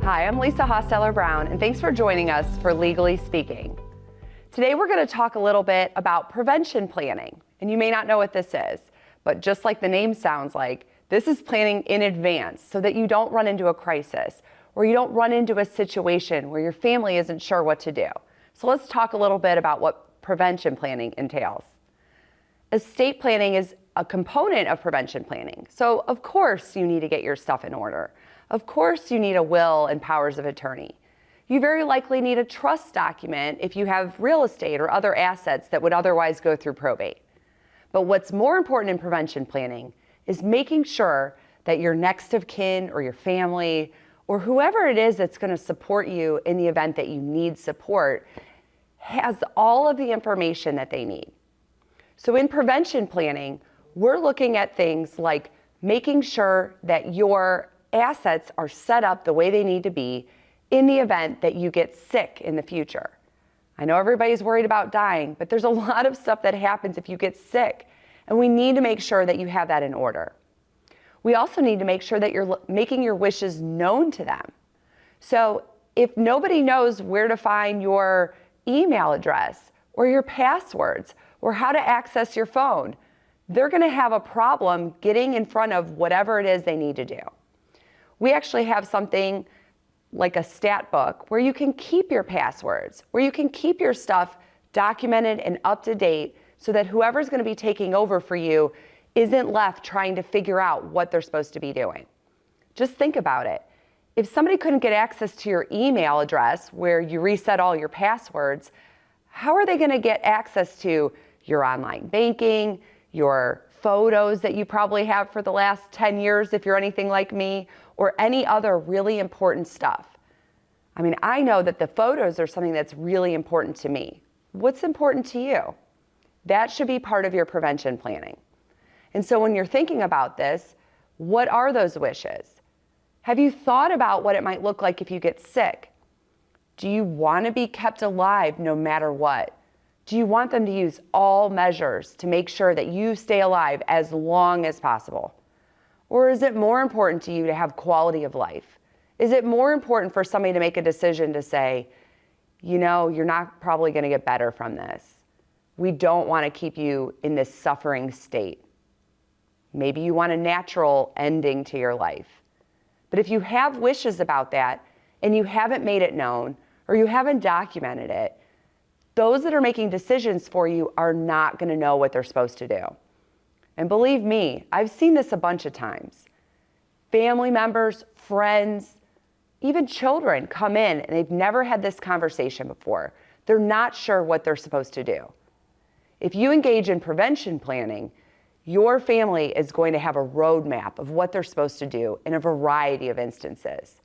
Hi, I'm Lisa Hostetler-Brown, and thanks for joining us for Legally Speaking. Today we're going to talk a little bit about prevention planning, and you may not know what this is, but just like the name sounds like, this is planning in advance so that you don't run into a crisis or you don't run into a situation where your family isn't sure what to do. So let's talk a little bit about what prevention planning entails. Estate planning is a component of prevention planning. So of course you need to get your stuff in order. Of course you need a will and powers of attorney. You very likely need a trust document if you have real estate or other assets that would otherwise go through probate. But what's more important in prevention planning is making sure that your next of kin or your family or whoever it is that's going to support you in the event that you need support has all of the information that they need. So in prevention planning, we're looking at things like making sure that your assets are set up the way they need to be in the event that you get sick in the future. I know everybody's worried about dying, but there's a lot of stuff that happens if you get sick, and we need to make sure that you have that in order. We also need to make sure that you're making your wishes known to them. So if nobody knows where to find your email address or your passwords or how to access your phone, they're going to have a problem getting in front of whatever it is they need to do. We actually have something like a stat book where you can keep your passwords, where you can keep your stuff documented and up to date so that whoever's going to be taking over for you isn't left trying to figure out what they're supposed to be doing. Just think about it. If somebody couldn't get access to your email address where you reset all your passwords, how are they going to get access to your online banking, your photos that you probably have for the last 10 years if you're anything like me, or any other really important stuff? I mean, I know that the photos are something that's really important to me. What's important to you? That should be part of your prevention planning. And so when you're thinking about this, what are those wishes? Have you thought about what it might look like if you get sick? Do you want to be kept alive no matter what? Do you want them to use all measures to make sure that you stay alive as long as possible? Or is it more important to you to have quality of life? Is it more important for somebody to make a decision to say, you know, you're not probably going to get better from this. We don't want to keep you in this suffering state. Maybe you want a natural ending to your life. But if you have wishes about that and you haven't made it known or you haven't documented it, those that are making decisions for you are not going to know what they're supposed to do. And believe me, I've seen this a bunch of times. Family members, friends, even children come in and they've never had this conversation before. They're not sure what they're supposed to do. If you engage in prevention planning, your family is going to have a roadmap of what they're supposed to do in a variety of instances.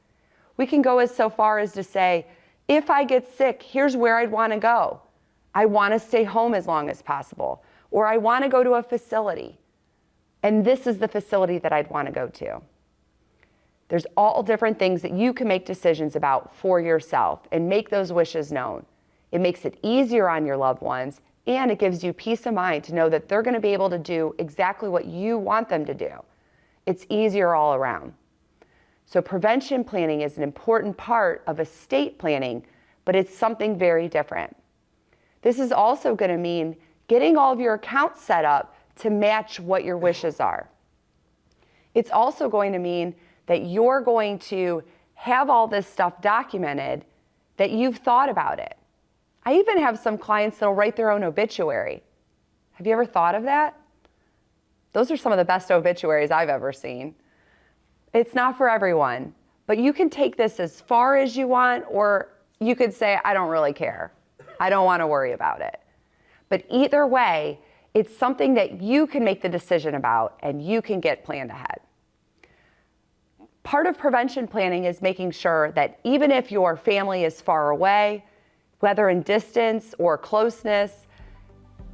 We can go so far as to say, if I get sick, here's where I'd want to go. I want to stay home as long as possible, or I want to go to a facility, and this is the facility that I'd want to go to. There's all different things that you can make decisions about for yourself and make those wishes known. It makes it easier on your loved ones, and it gives you peace of mind to know that they're going to be able to do exactly what you want them to do. It's easier all around. So prevention planning is an important part of estate planning, but it's something very different. This is also going to mean getting all of your accounts set up to match what your wishes are. It's also going to mean that you're going to have all this stuff documented, that you've thought about it. I even have some clients that'll write their own obituary. Have you ever thought of that? Those are some of the best obituaries I've ever seen. It's not for everyone, but you can take this as far as you want, or you could say, I don't really care. I don't want to worry about it. But either way, it's something that you can make the decision about and you can get planned ahead. Part of prevention planning is making sure that even if your family is far away, whether in distance or closeness,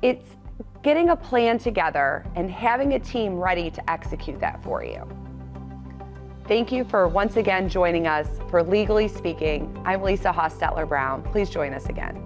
it's getting a plan together and having a team ready to execute that for you. Thank you for once again joining us for Legally Speaking. I'm Lisa Hostetler-Brown. Please join us again.